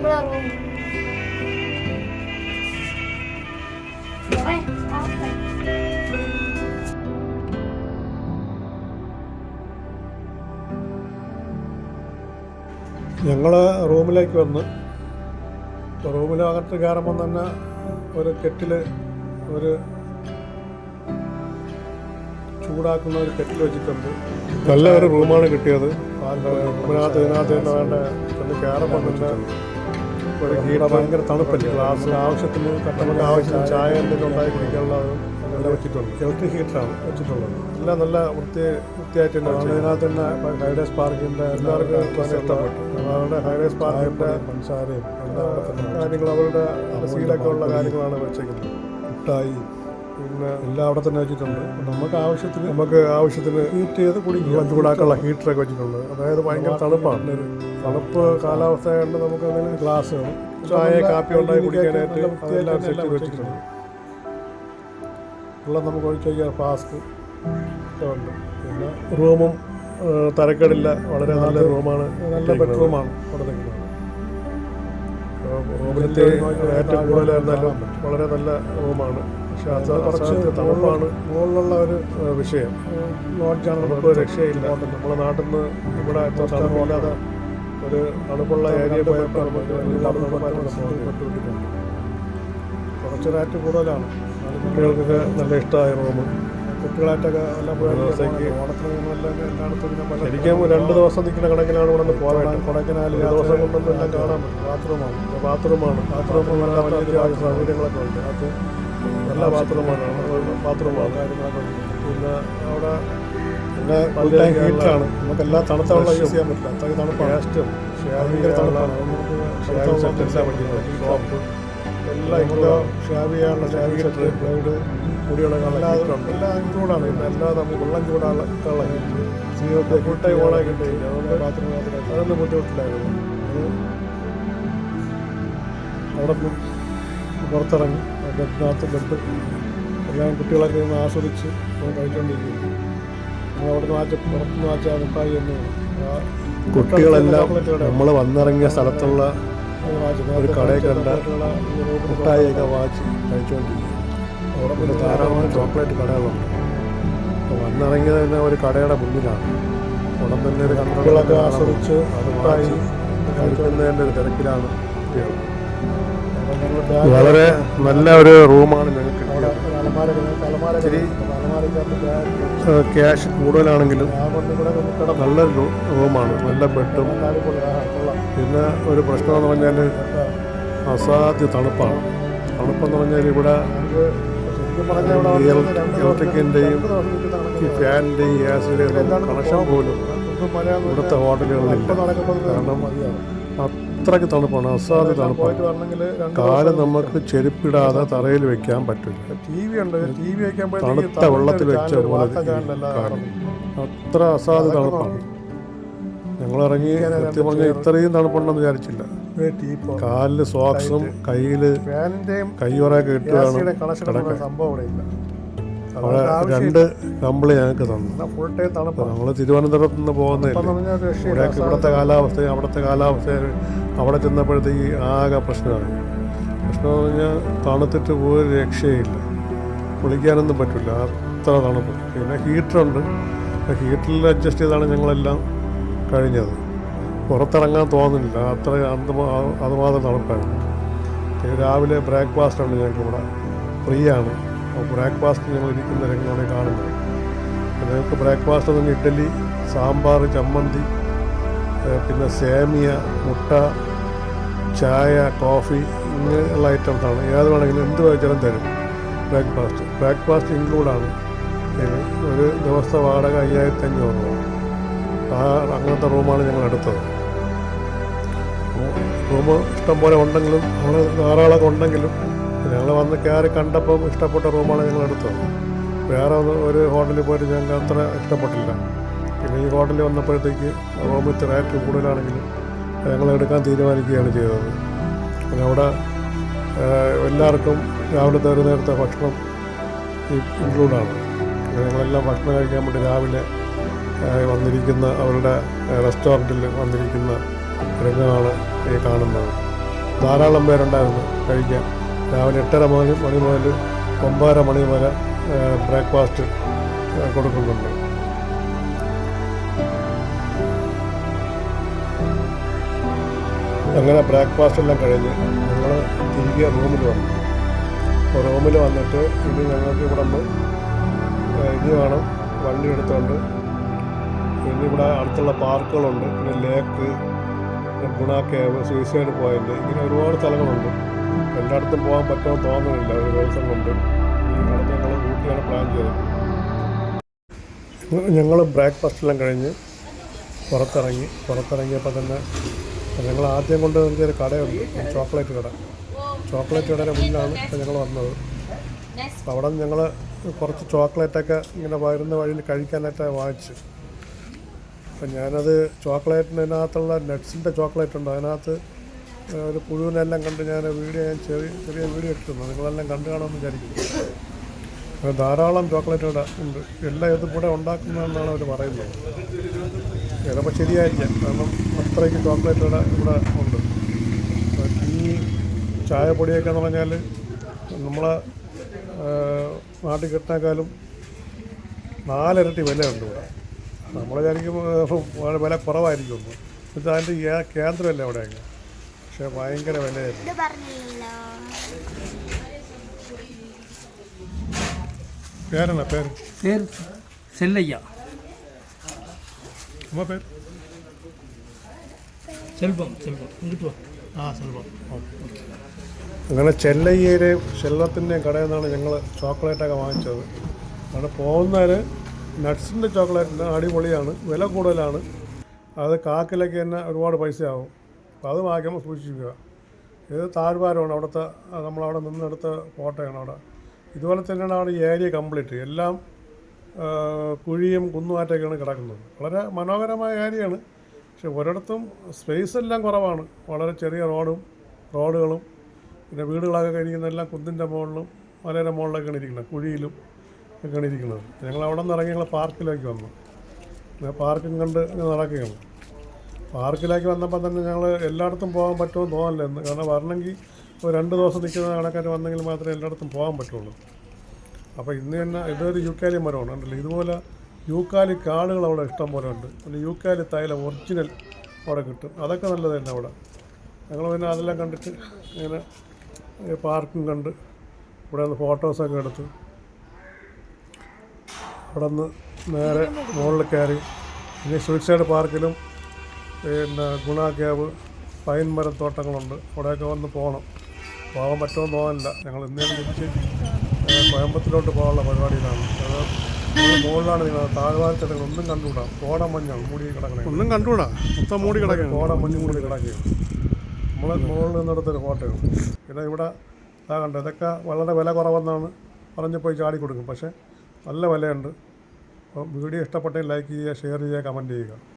നമ്മളെ റൂം. ഞങ്ങൾ റൂമിലേക്ക് വന്ന് റൂമിനകത്ത് കയറുമ്പം തന്നെ ഒരു കെറ്റിൽ, ഒരു ചൂടാക്കുന്ന ഒരു കെറ്റിൽ വെച്ചിട്ടുണ്ട്. നല്ല ഒരു റൂമാണ് കിട്ടിയത്. റൂമിനകത്ത് ഇതിനകത്ത് തന്നെ വേണ്ട ഒന്ന് കയറുമ്പം തന്നെ ഒരു ഹീറ്റർ, ഭയങ്കര തണുപ്പല്ലേ, ഗ്ലാസ് ആവശ്യത്തിന് കട്ടമൊക്കെ ആവശ്യത്തിന് ചായ എന്തെങ്കിലും ഉണ്ടാക്കി കുടിക്കാനുള്ളത് അങ്ങനെ വെച്ചിട്ടുണ്ട്. ഇലക്ട്രിക് ഹീറ്ററാണ് വെച്ചിട്ടുള്ളത്. എല്ലാം നല്ല വൃത്തിയായിട്ട് തന്നെ. ഇതിനകത്ത് തന്നെ ഹൈഡേസ് പാർക്കിൻ്റെ എല്ലാവർക്കും ഇഷ്ടപ്പെട്ടു. അവരുടെ ഹൈഡേസ് പാർക്കിൻ്റെ പഞ്ചസാരയും എല്ലാ കാര്യങ്ങളും അവരുടെ സീലൊക്കെ ഉള്ള കാര്യങ്ങളാണ് വെച്ചേക്കുന്നത്. മിഠായി പിന്നെ എല്ലാം അവിടെ തന്നെ വെച്ചിട്ടുണ്ട്. നമുക്ക് ആവശ്യത്തിന് ഹീറ്റ് ചെയ്ത് കുടിക്കുക, ചൂടാക്കാനുള്ള ഹീറ്ററൊക്കെ വെച്ചിട്ടുണ്ട്. അതായത് ഭയങ്കര തണുപ്പാണ്. തണുപ്പ് കാലാവസ്ഥയായതുകൊണ്ട് നമുക്ക് അതിന് ഗ്ലാസ് ചായ കാപ്പി ഉണ്ടാക്കി കുടിക്കാനായിട്ട് എല്ലാം സെറ്റ് വെച്ചിട്ടുണ്ട്. വെള്ളം നമുക്ക് ഒഴിച്ച് വയ്ക്കാൻ ഫ്ലാസ്ക് ഒക്കെ ഉണ്ട്. പിന്നെ റൂമും തരക്കേടില്ല, വളരെ നല്ല റൂമാണ്, നല്ല ബെഡ്റൂമാണ് അവിടെ നിൽക്കുന്നത്. റൂമിലത്തെ ഏറ്റവും കൂടുതലായിരുന്നാലും വളരെ നല്ല റൂമാണ്. പക്ഷേ അത് കുറച്ച് തണുപ്പാണ് മുകളിലുള്ള ഒരു വിഷയം. ലോഡ്ജാണ്, നമുക്ക് രക്ഷയില്ല. നമ്മളെ നാട്ടിൽ നിന്ന് ഇവിടെ തണുപ്പില്ലാതെ ഒരു തണുപ്പുള്ള ഏരിയ പോയപ്പോൾ നമുക്ക് പെട്ടുകൊണ്ടിട്ടുണ്ട്. കുറച്ച് റേറ്റ് കൂടുതലാണ്. കുട്ടികൾക്കൊക്കെ നല്ല ഇഷ്ടമായ റൂം. കുട്ടികളായിട്ടൊക്കെ എല്ലാം ദിവസത്തേക്ക് ശരിക്കും 2 ദിവസം നിൽക്കുന്ന കണക്കിലാണ് ഇവിടെ നിന്ന് പോകാനായിട്ട്. കൊടൈക്കനാൽ ദിവസം കൊണ്ടൊന്നും എല്ലാം കാണാൻ പറ്റും. ബാത്റൂമാണ് നല്ല വലിയ സൗകര്യങ്ങളൊക്കെ ഉണ്ട്. അത് നല്ല ബാത്റൂമാണ് കാര്യങ്ങളൊക്കെ ഉണ്ട്. പിന്നെ അവിടെ പിന്നെ ഹീറ്ററാണ്. നമുക്ക് എല്ലാ തണുത്ത വെള്ളം യൂസ് ചെയ്യാൻ പറ്റില്ല, അത്രയും തണുപ്പാണ്. ഭയങ്കര തണുപ്പാണ്. സോപ്പ് എല്ലാം ഷാവ് ചെയ്യാനുള്ള ഷാവ് ബ്ലേഡ് മുടികളൊക്കെ എല്ലാം ഇൻക്ലൂഡാണ്. പിന്നെ എല്ലാം നമുക്ക് വെള്ളം ചൂടാനുള്ള ഹീറ്റ് ജീവിതത്തെ ഫുൾ ടൈം ഓണാക്കി കഴിഞ്ഞു. അതുകൊണ്ട് ബാത്റൂമിനകത്ത് അതൊന്നും ബുദ്ധിമുട്ടില്ലായിരുന്നു. അവിടെ നിന്ന് പുറത്തിറങ്ങി ബെഡ് എല്ലാം കുട്ടികളൊക്കെ ഒന്ന് ആസ്വദിച്ച് കഴിച്ചുകൊണ്ടിരിക്കുന്നു. അവിടെ പുറത്തുനിന്ന് വാച്ച മുട്ടായി തന്നെയാണ്. കുട്ടികളെല്ലാം നമ്മൾ വന്നിറങ്ങിയ സ്ഥലത്തുള്ള ഒരു കടയിൽ കണ്ട മുട്ടായിയൊക്കെ വാച്ച് കഴിച്ചുകൊണ്ടിരിക്കും. അവിടെ പിന്നെ ധാരാളം ചോക്ലേറ്റ് കടകളുണ്ട്. അപ്പോൾ വന്നിറങ്ങിയത് തന്നെ ഒരു കടയുടെ മുന്നിലാണ്. ഉടൻ തന്നെ ഒരു കുട്ടികളൊക്കെ ആസ്വദിച്ച് മുട്ടായി കഴിക്കുന്നതിൻ്റെ ഒരു തിരക്കിലാണ് കുട്ടികൾ. വളരെ നല്ല ഒരു റൂമാണ് ഞങ്ങൾക്ക് കിട്ടിയത്. ഇച്ചിരി ക്യാഷ് കൂടുതലാണെങ്കിലും നല്ലൊരു റൂമാണ്, നല്ല ബെഡും. പിന്നെ ഒരു പ്രശ്നമെന്ന് പറഞ്ഞാൽ അസാധ്യ തണുപ്പാണ്. തണുപ്പെന്ന് പറഞ്ഞാൽ ഇവിടെ ഇലക്ട്രിക്കിൻ്റെയും ഈ ഫാനിൻ്റെയും ഗ്യാസിൻ്റെയും കണക്ഷൻ പോലും ഇവിടുത്തെ ഹോട്ടലുകളിലില്ല. കാരണം അത്രയ്ക്ക് തണുപ്പാണ്, അസാധ്യ തണുപ്പാണ്. കാലം നമുക്ക് ചെരുപ്പിടാതെ തറയിൽ വെക്കാൻ പറ്റില്ല. തണുത്ത വെള്ളത്തിൽ വെച്ച പോലെ അത്ര അസാധ്യ തണുപ്പാണ്. ഞങ്ങളിറങ്ങി സത്യം പറഞ്ഞാൽ ഇത്രയും തണുപ്പുണ്ടെന്ന് വിചാരിച്ചില്ല. കാലിൽ സോക്സും കയ്യുറയൊക്കെ ഇട്ടാണ് കിടക്കാൻ. അവിടെ 2 കമ്പിളി ഞങ്ങൾക്ക് തന്നു. നമ്മൾ തിരുവനന്തപുരത്ത് നിന്ന് പോകുന്നില്ല. ഇവിടുത്തെ കാലാവസ്ഥയും അവിടുത്തെ കാലാവസ്ഥയും അവിടെ ചെന്നപ്പോഴത്തേക്ക് ആകെ പ്രശ്നമായി. പ്രശ്നമെന്ന് പറഞ്ഞാൽ തണുത്തിട്ട് ഒരു രക്ഷയില്ല, കുളിക്കാനൊന്നും പറ്റില്ല, അത്ര തണുപ്പ്. പിന്നെ ഹീറ്ററുണ്ട്, ഹീറ്ററിൽ അഡ്ജസ്റ്റ് ചെയ്താണ് ഞങ്ങളെല്ലാം കഴിഞ്ഞത്. പുറത്തിറങ്ങാൻ തോന്നുന്നില്ല, അത്ര അതുമാത്രം തണുപ്പായിരുന്നു. രാവിലെ ബ്രേക്ക്ഫാസ്റ്റ് ഉണ്ട് ഞങ്ങൾക്ക് ഇവിടെ, ഫ്രീ ആണ്. ബ്രേക്ക്ഫാസ്റ്റ് ഞങ്ങൾ ഇരിക്കുന്ന രംഗമാണ് കാണുന്നത്. ഞങ്ങൾക്ക് ബ്രേക്ക്ഫാസ്റ്റ് തന്നെ ഇഡ്ഡലി, സാമ്പാർ, ചമ്മന്തി, പിന്നെ സേമിയ, മുട്ട, ചായ, കോഫി ഇങ്ങനെയുള്ള ഐറ്റംസാണ്. ഏത് വേണമെങ്കിലും എന്ത് വെച്ചാലും തരും. ബ്രേക്ക്ഫാസ്റ്റ് ഇൻക്ലൂഡാണ്. ഒരു ദിവസത്തെ വാടക 5500 രൂപ. അങ്ങനത്തെ റൂമാണ് ഞങ്ങൾ എടുത്തത്. റൂം ഇഷ്ടംപോലെ ഉണ്ടെങ്കിലും നമ്മൾ ധാരാളമൊക്കെ ഉണ്ടെങ്കിലും ഞങ്ങൾ വന്ന് കയറി കണ്ടപ്പം ഇഷ്ടപ്പെട്ട റൂമാണ് ഞങ്ങൾ എടുത്തത്. വേറെ ഒരു ഹോട്ടലിൽ പോയിട്ട് ഞങ്ങൾക്ക് അത്ര ഇഷ്ടപ്പെട്ടില്ല. പിന്നെ ഈ ഹോട്ടലിൽ വന്നപ്പോഴത്തേക്ക് റൂമിൽ റേറ്റ് കൂടുതലാണെങ്കിലും ഞങ്ങൾ എടുക്കാൻ തീരുമാനിക്കുകയാണ് ചെയ്തത്. പിന്നെ അവിടെ എല്ലാവർക്കും രാവിലത്തെ ഒരു നേരത്തെ ഭക്ഷണം ഇൻക്ലൂഡാണ്. ഞങ്ങളെല്ലാം ഭക്ഷണം കഴിക്കാൻ വേണ്ടി രാവിലെ വന്നിരിക്കുന്ന അവരുടെ റെസ്റ്റോറൻറ്റിൽ വന്നിരിക്കുന്ന രംഗമാണ് ഈ കാണുന്നത്. ധാരാളം പേരുണ്ടായിരുന്നു കഴിക്കാൻ. രാവിലെ 8:30 മണി മുതൽ 9:30 മണി വരെ ബ്രേക്ക്ഫാസ്റ്റ് കൊടുക്കുന്നുണ്ട്. അങ്ങനെ ബ്രേക്ക്ഫാസ്റ്റ് എല്ലാം കഴിഞ്ഞ് ഞങ്ങൾ തിരികെ റൂമിൽ വന്നു. അപ്പോൾ റൂമിൽ വന്നിട്ട് ഇനി ഞങ്ങൾക്ക് ഇവിടെ നിന്ന് ഇനി വേണം വണ്ടി എടുത്തുകൊണ്ട് പിന്നെ ഇവിടെ അടുത്തുള്ള പാർക്കുകളുണ്ട്, പിന്നെ ലേക്ക്, പിന്നെ ഗുണ കേവ്, സൂയിസൈഡ് പോയിൻ്റ്, ഇങ്ങനെ ഒരുപാട് സ്ഥലങ്ങളുണ്ട്. എല്ലായിടത്തും പോകാൻ പറ്റുമെന്ന് തോന്നുന്നില്ല ഒരു ദിവസം കൊണ്ട്. ഈ അടുത്ത് ഞങ്ങൾ ഊട്ടിയാണ് പ്ലാൻ ചെയ്തത്. ഞങ്ങൾ ബ്രേക്ക്ഫാസ്റ്റെല്ലാം കഴിഞ്ഞ് പുറത്തിറങ്ങിയപ്പോൾ തന്നെ ഞങ്ങൾ ആദ്യം കൊണ്ട് നിർത്തിയൊരു കടയുണ്ട്, ചോക്ലേറ്റ് കട. ചോക്ലേറ്റ് കടയുടെ മുന്നിലാണ് ഇപ്പോൾ ഞങ്ങൾ വന്നത്. അപ്പോൾ അവിടെ നിന്ന് ഞങ്ങൾ കുറച്ച് ചോക്ലേറ്റൊക്കെ ഇങ്ങനെ വരുന്ന വഴിയിൽ കഴിക്കാനായിട്ട് വാങ്ങിച്ചു. അപ്പം ഞാനത് ചോക്ലേറ്റിനകത്തുള്ള നട്ട്സിൻ്റെ ചോക്ലേറ്റ് ഉണ്ട്, അതിനകത്ത് ഒരു പുഴുവിനെല്ലാം കണ്ട് ഞാൻ ചെറിയ വീഡിയോ ഇട്ടിരുന്നു. നിങ്ങളെല്ലാം കണ്ടു കാണുമെന്ന് വിചാരിക്കുന്നു. ധാരാളം ചോക്ലേറ്റ് ഇവിടെ ഉണ്ട്. എല്ലാം ഇത് ഇവിടെ ഉണ്ടാക്കുന്നതെന്നാണ് അവർ പറയുന്നത്. ചിലപ്പോൾ ശരിയായിരിക്കാം, കാരണം അത്രയ്ക്ക് ചോക്ലേറ്റ് ഇവിടെ ഉണ്ട്. ഈ ചായപ്പൊടിയൊക്കെ എന്ന് പറഞ്ഞാൽ നമ്മളെ നാട്ടിൽ കിട്ടുന്നേക്കാളും 4 ഇരട്ടി വിലയുണ്ട് ഇവിടെ. നമ്മൾ വിചാരിക്കുമ്പോൾ വില കുറവായിരിക്കുമെന്ന്. എന്നിട്ട് അതിൻ്റെ കേന്ദ്രമല്ലേ അവിടെയൊക്കെ, പക്ഷേ ഭയങ്കര വിലയായിരുന്നു. പേരാണ് പേര് ചെല്ലയ്യ. പേര് സെൽവം കിട്ടുമോ? സെൽവം. അങ്ങനെ ചെല്ലയ്യയുടെയും സെൽവത്തിൻ്റെയും കടയിൽ നിന്നാണ് ഞങ്ങൾ ചോക്ലേറ്റൊക്കെ വാങ്ങിച്ചത്. അവിടെ പോകുന്നവർ നട്ട്സിൻ്റെ ചോക്ലേറ്റിൻ്റെ അടിപൊളിയാണ്, വില കൂടുതലാണ്. അത് കാക്കിലേക്ക് തന്നെ ഒരുപാട് പൈസയാവും. അപ്പോൾ അത് വാങ്ങിക്കുമ്പോൾ സൂക്ഷിക്കുക. ഇത് താഴ്വാരമാണ് അവിടുത്തെ, നമ്മളവിടെ നിന്നെടുത്ത ഫോട്ടോയാണ് അവിടെ. ഇതുപോലെ തന്നെയാണ് അവിടെ ഈ ഏരിയ കംപ്ലീറ്റ്. എല്ലാം കുഴിയും കുന്നുമായിട്ടൊക്കെയാണ് കിടക്കുന്നത്. വളരെ മനോഹരമായ ഏരിയയാണ്. പക്ഷെ ഒരിടത്തും സ്പേസ് എല്ലാം കുറവാണ്. വളരെ ചെറിയ റോഡുകളും പിന്നെ വീടുകളൊക്കെ കഴിക്കുന്നതെല്ലാം കുന്നിൻ്റെ മുകളിലും മലയുടെ മുകളിലൊക്കെയാണ് ഇരിക്കുന്നത്, കുഴിയിലും ഒക്കെയാണ് ഇരിക്കുന്നത്. ഞങ്ങൾ അവിടെ നിന്ന് ഇറങ്ങി ഞങ്ങൾ പാർക്കിലേക്ക് വന്നു. പാർക്കും കണ്ട് നടക്കുകയാണ്. പാർക്കിലേക്ക് വന്നപ്പോൾ തന്നെ ഞങ്ങൾ എല്ലായിടത്തും പോകാൻ പറ്റുമെന്ന് തോന്നില്ല. കാരണം വരണമെങ്കിൽ ഒരു 2 ദിവസം നിൽക്കുന്ന കണക്കായിട്ട് വന്നെങ്കിൽ മാത്രമേ എല്ലായിടത്തും പോകാൻ പറ്റുള്ളൂ. അപ്പോൾ ഇന്ന് തന്നെ ഇതൊരു യൂക്കാലി മരമാണ്, ഉണ്ടല്ലോ. ഇതുപോലെ യൂക്കാലി കാടുകൾ അവിടെ ഇഷ്ടം പോലെ ഉണ്ട്. പിന്നെ യൂക്കാലി തൈലം ഒറിജിനൽ അവിടെ കിട്ടും. അതൊക്കെ നല്ലത് തന്നെ അവിടെ. ഞങ്ങൾ പിന്നെ അതെല്ലാം കണ്ടിട്ട് ഇങ്ങനെ പാർക്കും കണ്ട് ഇവിടെ നിന്ന് ഫോട്ടോസൊക്കെ എടുത്ത് അവിടെ നിന്ന് നേരെ മുകളിൽ കയറി. ഇനി സൂയിസൈഡ് പാർക്കിലും പിന്നെ ഗുണ കേവ്, പൈൻ മരത്തോട്ടങ്ങളുണ്ട്. അവിടെയൊക്കെ വന്ന് പോകാൻ പറ്റുമെന്ന് തോന്നില്ല. ഞങ്ങൾ ഇന്നേരം തിരിച്ച് കോയമ്പത്തൂരിലോട്ട് പോകാനുള്ള പരിപാടിയിലാണ്. അത് മുകളിലാണ് നിങ്ങൾ താഴ്വാരത്തിടങ്ങൾ ഒന്നും കണ്ടുകൂടാ. കോടമഞ്ഞാണ് മൂടി കിടക്കണേ, ഒന്നും കണ്ടുകൂടാ, മൊത്തം മൂടി കിടക്കുകയാണ്. കോടമഞ്ഞ് മൂടി കിടക്കുകയാണ്. നമ്മൾ മുകളിൽ നിന്നെടുത്തൊരു ഫോട്ടോയാണ്. പിന്നെ ഇവിടെ കണ്ടത് ഇതൊക്കെ വളരെ വില കുറവെന്നാണ് പറഞ്ഞ് പോയി ചാടി കൊടുക്കും. പക്ഷേ നല്ല വിലയുണ്ട്. അപ്പോൾ വീഡിയോ ഇഷ്ടപ്പെട്ടെങ്കിൽ ലൈക്ക് ചെയ്യുക, ഷെയർ ചെയ്യുക, കമൻറ്റ് ചെയ്യുക.